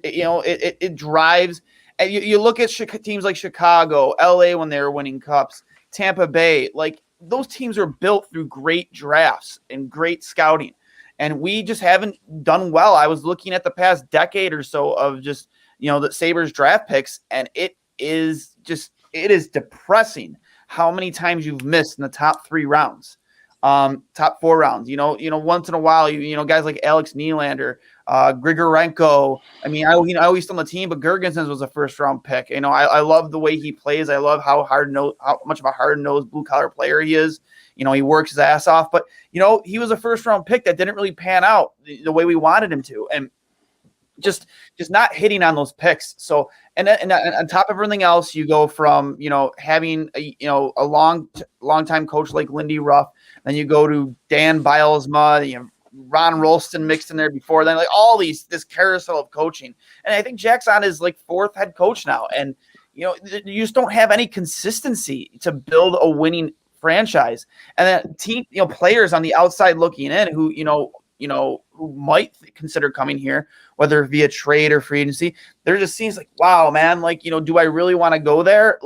It drives. And you look at teams like Chicago, LA when they were winning cups, Tampa Bay, like those teams are built through great drafts and great scouting. And we just haven't done well. I was looking at the past decade or so of just, the Sabres draft picks, and it is depressing how many times you've missed in the top 3 rounds, top 4 rounds. Once in a while, guys like Alex Nylander, Grigorenko. I mean, I always on the team, but Gergensen was a first-round pick. I love the way he plays. I love how much of a hard-nosed blue-collar player he is. He works his ass off, but he was a first-round pick that didn't really pan out the way we wanted him to, and just not hitting on those picks. So, and on top of everything else, you go from having a long time coach like Lindy Ruff, then you go to Dan Bylsma, Ron Rolston mixed in there before then, like all this carousel of coaching. And I think Jack's on his 4th head coach now, and you just don't have any consistency to build a winning franchise. And then team, players on the outside looking in who who might consider coming here, whether via trade or free agency, there just seems like, wow, man, do I really want to go there?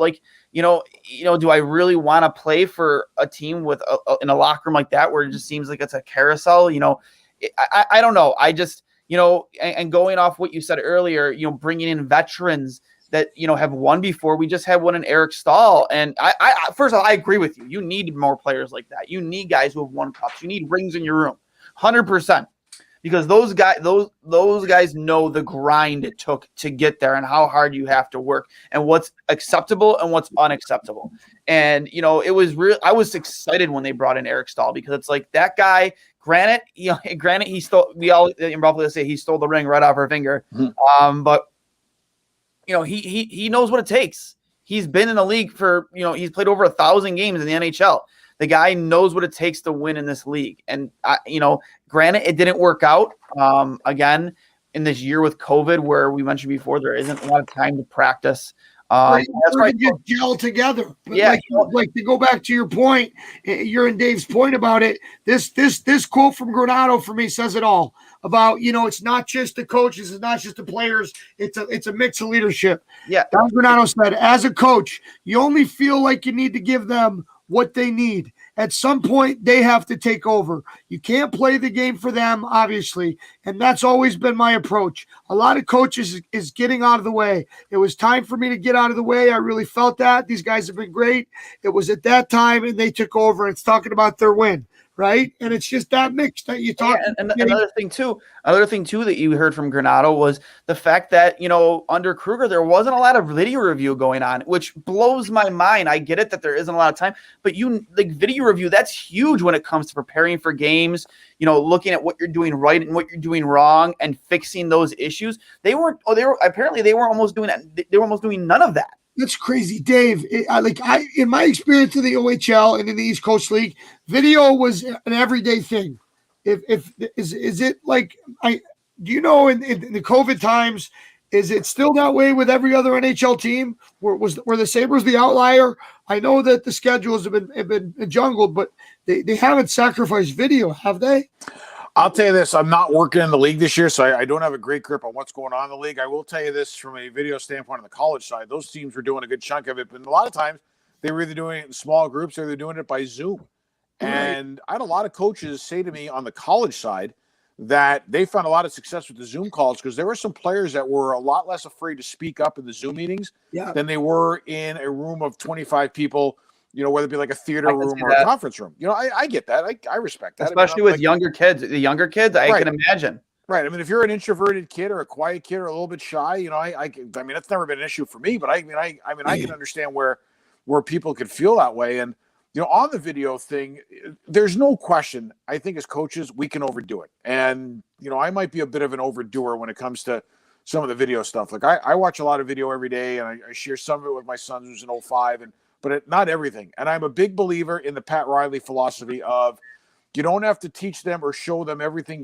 Do I really want to play for a team with in a locker room like that, where it just seems like it's a carousel? I don't know. I just, and going off what you said earlier, bringing in veterans that, have won before. We just had one in Eric Stahl. And I first of all, I agree with you. You need more players like that. You need guys who have won cups. You need rings in your room. 100%, because those guys know the grind it took to get there and how hard you have to work and what's acceptable and what's unacceptable. And it was real. I was excited when they brought in Eric Stahl, because it's like that guy. Granted, he stole. We all in Buffalo say he stole the ring right off her finger. Mm-hmm. But he knows what it takes. He's been in the league for he's played over 1,000 games in the NHL. The guy knows what it takes to win in this league. And, granted, it didn't work out, again, in this year with COVID, where we mentioned before, there isn't a lot of time to practice. That's We're right. gonna get gel together. But Yeah. like to go back to your point, you're and Dave's point about it. This quote from Granato for me says it all about, it's not just the coaches, it's not just the players, it's a mix of leadership. Yeah. Don Granato said, as a coach, you only feel like you need to give them what they need. At some point, they have to take over. You can't play the game for them, obviously, and that's always been my approach. A lot of coaches is getting out of the way. It was time for me to get out of the way. I really felt that. These guys have been great. It was at that time, and they took over. It's talking about their win, right? And it's just that mix that you talk. Yeah, and another thing too that you heard from Granato was the fact that, under Kruger, there wasn't a lot of video review going on, which blows my mind. I get it that there isn't a lot of time, but video review, that's huge when it comes to preparing for games, looking at what you're doing right and what you're doing wrong and fixing those issues. They were almost doing none of that. That's crazy, Dave. In my experience in the OHL and in the East Coast League, video was an everyday thing. Is it like in the COVID times, is it still that way with every other NHL team? Were the Sabres the outlier? I know that the schedules have been jungled, but they haven't sacrificed video, have they? I'll tell you this, I'm not working in the league this year, so I don't have a great grip on what's going on in the league. I will tell you this from a video standpoint on the college side, those teams were doing a good chunk of it, but a lot of times they were either doing it in small groups or they're doing it by Zoom. Right. And I had a lot of coaches say to me on the college side that they found a lot of success with the Zoom calls because there were some players that were a lot less afraid to speak up in the Zoom meetings than they were in a room of 25 people, whether it be like a theater room or a conference room. I get that. I respect that. Especially with younger kids. The younger kids, I can imagine. Right. I mean, if you're an introverted kid or a quiet kid or a little bit shy, I mean, that's never been an issue for me, but I can understand where people could feel that way. And, on the video thing, there's no question. I think as coaches, we can overdo it. And, I might be a bit of an overdoer when it comes to some of the video stuff. Like I watch a lot of video every day and I share some of it with my son who's in 05 but not everything. And I'm a big believer in the Pat Riley philosophy of you don't have to teach them or show them everything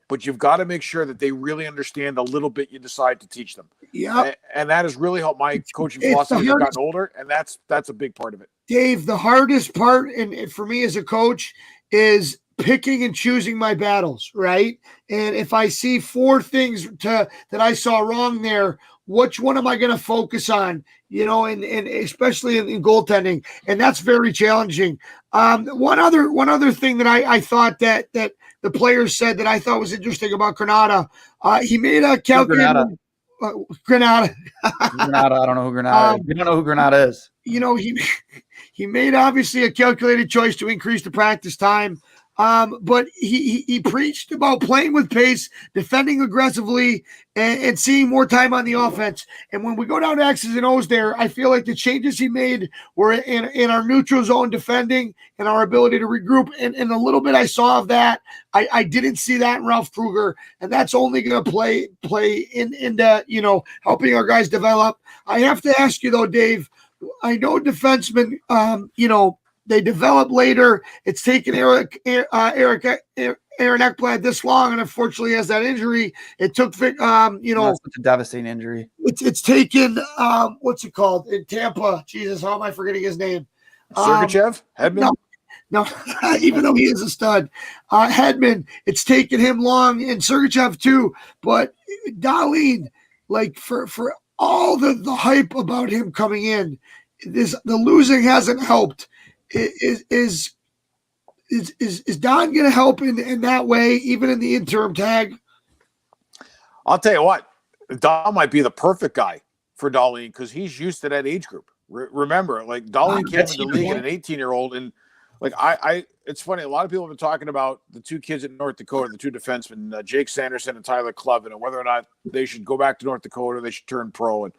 but you've got to make sure that they really understand a little bit you decide to teach them. Yeah. And that has really helped my coaching philosophy as I've gotten older, and that's a big part of it. Dave, the hardest part, and for me as a coach, is picking and choosing my battles, right? And if I see 4 things that I saw wrong there, which one am I going to focus on? And especially in goaltending, and that's very challenging. One other thing that I thought that the players said that I thought was interesting about Granata, he made a calculation. Granata. Granata. I don't know who Granata is. You don't know who Granata is. He made obviously a calculated choice to increase the practice time. But he preached about playing with pace, defending aggressively, and seeing more time on the offense. And when we go down to X's and O's there, I feel like the changes he made were in our neutral zone defending and our ability to regroup. And a little bit I saw of that. I didn't see that in Ralph Kruger, and that's only going to play into helping our guys develop. I have to ask you though, Dave. I know defensemen, they develop later. It's taken Aaron Ekblad this long, and unfortunately has that injury. It took, That's such a devastating injury. It's taken, what's it called in Tampa? Jesus, how am I forgetting his name? Sergachev? Hedman? No, even though he is a stud. Hedman, it's taken him long, and Sergachev too. But Darlene, like for all the hype about him coming in, the losing hasn't helped. Is Don going to help in that way, even in the interim tag? I'll tell you what, Don might be the perfect guy for Darlene because he's used to that age group. Remember, like Darlene came into the league at an 18-year-old, and like it's funny. A lot of people have been talking about the 2 kids in North Dakota, the 2 defensemen, Jake Sanderson and Tyler Clevin, and whether or not they should go back to North Dakota or they should turn pro. And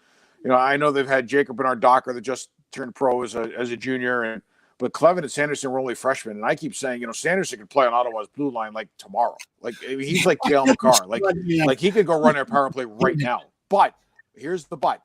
I know they've had Jacob Bernard Docker that just turned pro as a junior, but Clevin and Sanderson were only freshmen. And I keep saying, Sanderson could play on Ottawa's blue line like tomorrow. Like he's like Cale McCarr. Like he could go run our power play right now. But here's the but.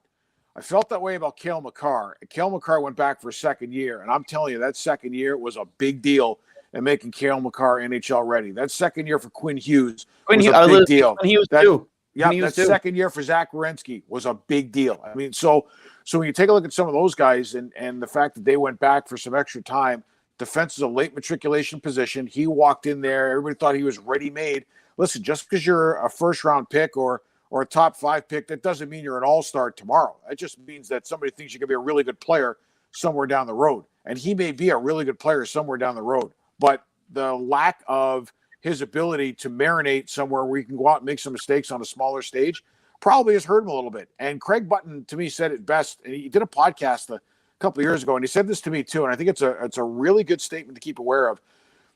I felt that way about Cale McCarr. Cale McCarr went back for a second year, and I'm telling you, that second year was a big deal in making Cale McCarr NHL ready. That second year for Quinn Hughes was a big deal. Quinn Hughes too. Yeah, that second year for Zach Werenski was a big deal. I mean, so So when you take a look at some of those guys and the fact that they went back for some extra time, defense is a late matriculation position. He walked in there. Everybody thought he was ready-made. Listen, just because you're a first-round pick or a top 5 pick, that doesn't mean you're an all-star tomorrow. That just means that somebody thinks you can be a really good player somewhere down the road. And he may be a really good player somewhere down the road. But the lack of his ability to marinate somewhere where he can go out and make some mistakes on a smaller stage probably has hurt him a little bit. And Craig Button, to me, said it best. And he did a podcast a couple of years ago, and he said this to me too. And I think it's a really good statement to keep aware of.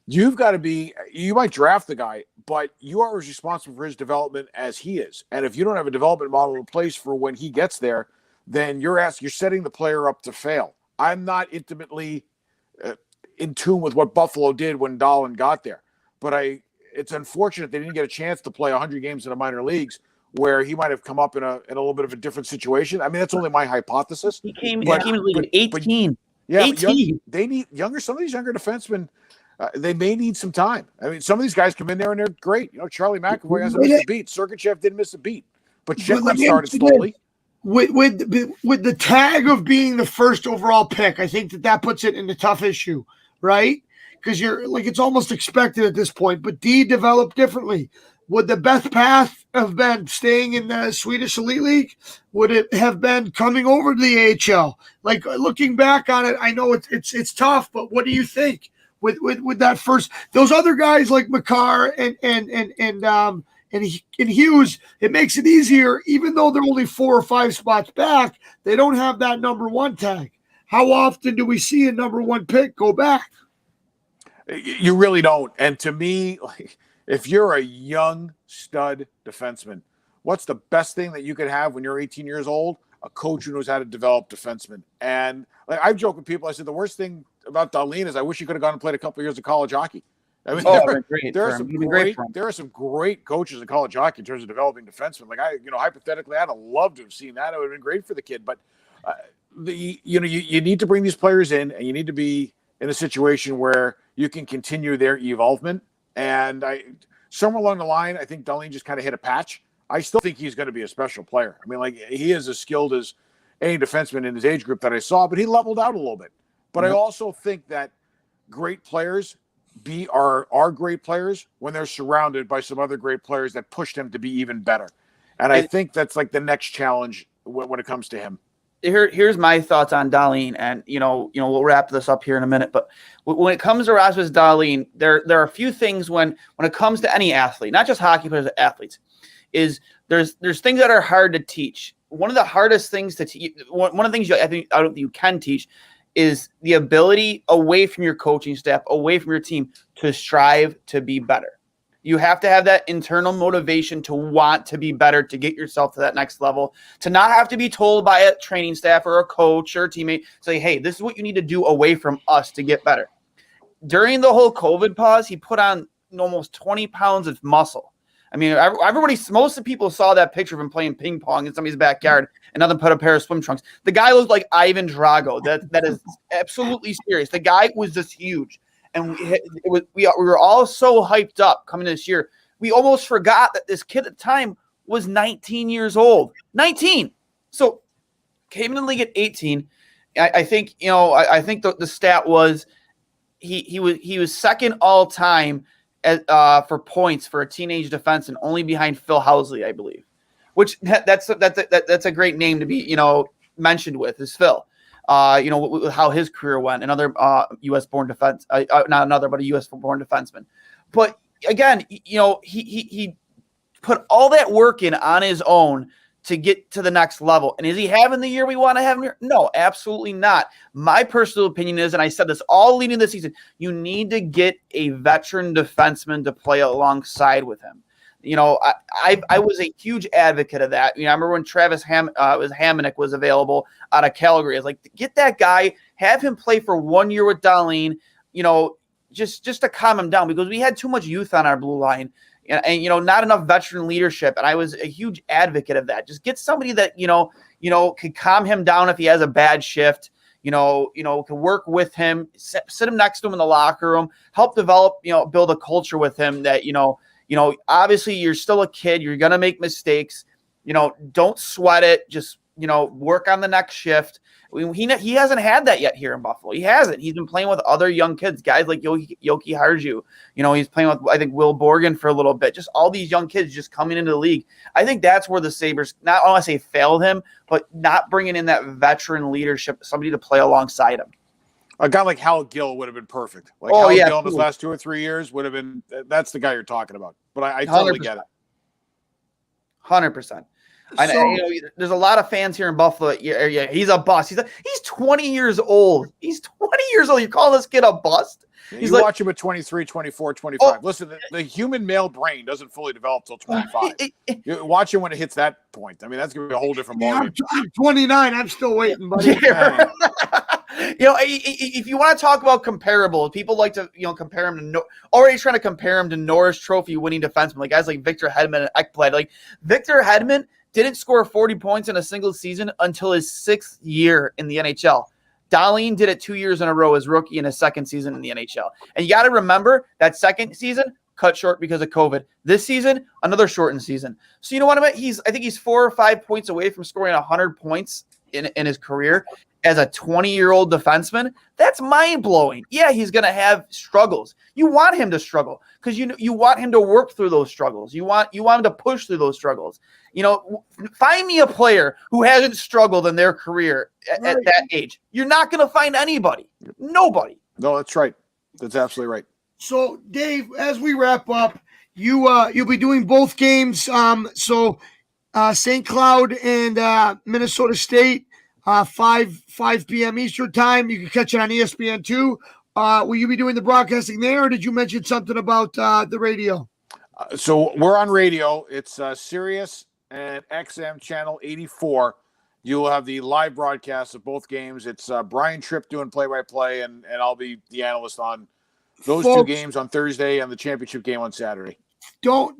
You've got to be, you might draft the guy, but you are as responsible for his development as he is. And if you don't have a development model in place for when he gets there, then you're setting the player up to fail. I'm not intimately in tune with what Buffalo did when Dahlin got there, but it's unfortunate they didn't get a chance to play 100 games in the minor leagues where he might have come up in a little bit of a different situation. I mean, that's only my hypothesis. He came in the league at 18. Yeah, 18. They need some of these younger defensemen. They may need some time. I mean, some of these guys come in there and they're great. Charlie McAvoy hasn't missed a beat. Sergachev didn't miss a beat, but Shetland started slowly. With the tag of being the first overall pick, I think that puts it in a tough issue, right? Because you're like, it's almost expected at this point. But D developed differently. Would the best path have been staying in the Swedish Elite League? Would it have been coming over to the AHL? Like, looking back on it, I know it's tough, but what do you think? With that first, those other guys like Makar and Hughes, it makes it easier, even though they're only 4 or 5 spots back. They don't have that number 1 tag. How often do we see a number 1 pick go back? You really don't. And to me, like, if you're a young stud defenseman, what's the best thing that you could have when you're 18 years old? A coach who knows how to develop defensemen. And like, I've joked with people. I said the worst thing about Dahlin is I wish he could have gone and played a couple of years of college hockey. I mean, there are some great coaches in college hockey in terms of developing defensemen. Like, hypothetically, I'd have loved to have seen that. It would have been great for the kid. But you need to bring these players in, and you need to be in a situation where you can continue their evolvement. And somewhere along the line, I think Dahlin just kind of hit a patch. I still think he's going to be a special player. I mean, like, he is as skilled as any defenseman in his age group that I saw, but he leveled out a little bit. But I also think that great players are great players when they're surrounded by some other great players that push them to be even better. And I think that's like the next challenge when it comes to him. Here's my thoughts on Dahlin, and we'll wrap this up here in a minute. But when it comes to Rasmus Dahlin, there are a few things when it comes to any athlete, not just hockey players, athletes, is there's things that are hard to teach. One of the hardest things to teach, one of the things I don't think you can teach, is the ability away from your coaching staff, away from your team, to strive to be better. You have to have that internal motivation to want to be better, to get yourself to that next level, to not have to be told by a training staff or a coach or a teammate, say, hey, this is what you need to do away from us to get better. During the whole COVID pause, he put on almost 20 pounds of muscle. I mean, most of the people saw that picture of him playing ping pong in somebody's backyard and nothing put a pair of swim trunks. The guy looked like Ivan Drago. That is absolutely serious. The guy was just huge. And we were all so hyped up coming this year. We almost forgot that this kid at the time was 19 years old. 19. So came in the league at 18. I think the stat was he was second all time for points for a teenage defense, and only behind Phil Housley, I believe. Which that's a great name to be mentioned with, is Phil. How his career went, another U.S. born defense, not another, but a U.S. born defenseman. But again, he put all that work in on his own to get to the next level. And is he having the year we want to have him here? No, absolutely not. My personal opinion is, and I said this all leading this season, you need to get a veteran defenseman to play alongside with him. I was a huge advocate of that. I remember when Travis Hamonic was available out of Calgary. I was like, get that guy, have him play for 1 year with Dahlin, just to calm him down, because we had too much youth on our blue line and not enough veteran leadership. And I was a huge advocate of that. Just get somebody that, could calm him down if he has a bad shift, can work with him, sit him next to him in the locker room, help develop, build a culture with him that, obviously you're still a kid. You're going to make mistakes. Don't sweat it. Just work on the next shift. He hasn't had that yet here in Buffalo. He hasn't. He's been playing with other young kids, guys like Yoki Harju. He's playing with, I think, Will Borgen for a little bit. Just all these young kids just coming into the league. I think that's where the Sabres, not I want to say failed him, but not bringing in that veteran leadership, somebody to play alongside him. A guy like Hal Gill would have been perfect. Gill in his last 2 or 3 years would have been – that's the guy you're talking about. But I totally get it. 100%. There's a lot of fans here in Buffalo. Yeah, he's a bust. He's 20 years old. He's 20 years old. You call this kid a bust? You watch him at 23, 24, 25. Listen, the human male brain doesn't fully develop till 25. You watch him when it hits that point. I mean, that's going to be a whole different ballgame. I'm 29. I'm still waiting, buddy. If you want to talk about comparable, people like to compare him to already trying to compare him to Norris Trophy winning defensemen, like guys like Victor Hedman and Ekblad. Like Victor Hedman didn't score 40 points in a single season until his 6th year in the NHL. Dahlin did it 2 years in a row as rookie in his 2nd season in the NHL. And you got to remember that 2nd season cut short because of COVID. This season, another shortened season. So you know what I mean? I think he's 4 or 5 points away from scoring 100 points in his career as a 20-year-old defenseman. That's mind-blowing. Yeah, he's going to have struggles. You want him to struggle because you want him to work through those struggles. You want him to push through those struggles. Find me a player who hasn't struggled in their career at that age. You're not going to find anybody. Nobody. No, that's right. That's absolutely right. So, Dave, as we wrap up, you'll be doing both games. St. Cloud and Minnesota State, 5 p.m. Eastern time. You can catch it on ESPN2. Will you be doing the broadcasting there, or did you mention something about the radio? So we're on radio. It's Sirius and XM channel 84. You will have the live broadcast of both games. It's Brian Tripp doing play-by-play, and I'll be the analyst on those two games on Thursday and the championship game on Saturday. Don't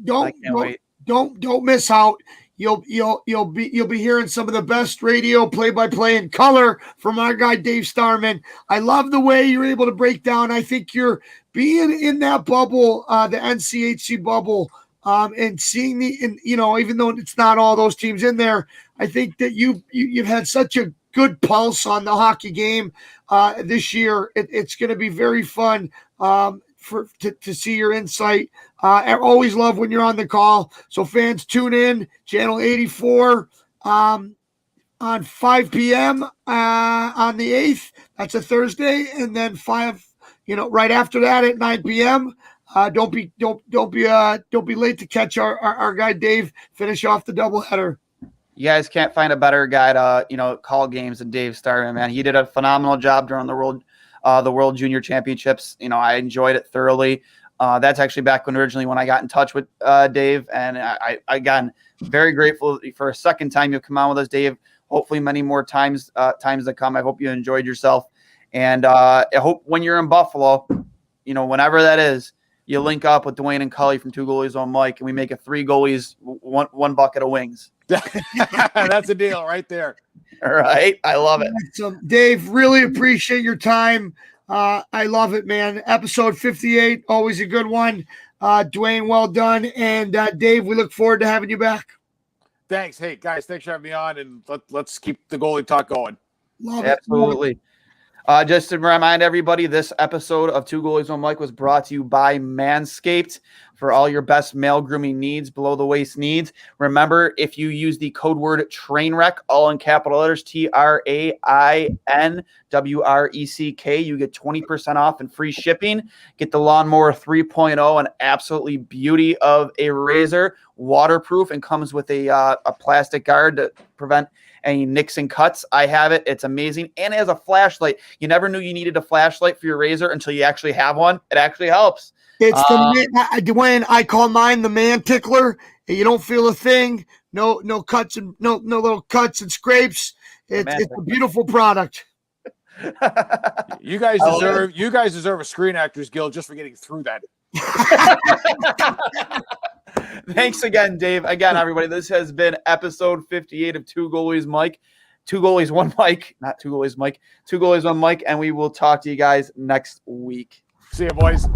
miss out. You'll be hearing some of the best radio play-by-play in color from our guy Dave Starman. I love the way you're able to break down. I think you're being in that bubble, the NCHC bubble, and seeing even though it's not all those teams in there, I think that you've had such a good pulse on the hockey game this year. It's going to be very fun to see your insight. I always love when you're on the call. So fans, tune in, channel 84 on 5 p.m. On the 8th. That's a Thursday, and then 5. Right after that at 9 p.m. Don't be late to catch our guy Dave finish off the doubleheader. You guys can't find a better guy to call games than Dave Starman, man. He did a phenomenal job during the World Junior Championships. I enjoyed it thoroughly. That's actually back when I got in touch with Dave, and I again very grateful for a second time you've come on with us, Dave. Hopefully many more times to come. I hope you enjoyed yourself, and I hope when you're in Buffalo, whenever that is, you link up with Duane and Cully from Two Goalies on Mike, and we make a 3 goalies, one bucket of wings. That's a deal right there. All right. I love it. So, Dave, really appreciate your time. I love it, man. Episode 58, always a good one. Duane, well done. And Dave, we look forward to having you back. Thanks. Hey, guys, thanks for having me on, and let's keep the goalie talk going. Love Absolutely. it. Just to remind everybody, this episode of Two Goalies on Mike was brought to you by Manscaped for all your best male grooming needs, below the waist needs. Remember, if you use the code word TRAINWRECK, all in capital letters, TRAINWRECK, you get 20% off and free shipping. Get the Lawnmower 3.0, an absolutely beauty of a razor, waterproof, and comes with a plastic guard to prevent any nicks and cuts. I have it. It's amazing. And it has a flashlight. You never knew you needed a flashlight for your razor until you actually have one. It actually helps. It's Duane, I call mine the man tickler. You don't feel a thing. No cuts and no little cuts and scrapes. It's a beautiful product. You guys deserve a Screen Actors Guild just for getting through that. Thanks again, Dave. Again, everybody, this has been episode 58 of Two Goalies Mike. Two Goalies, One Mike. Not Two Goalies Mike. Two Goalies, One Mike. And we will talk to you guys next week. See you, boys.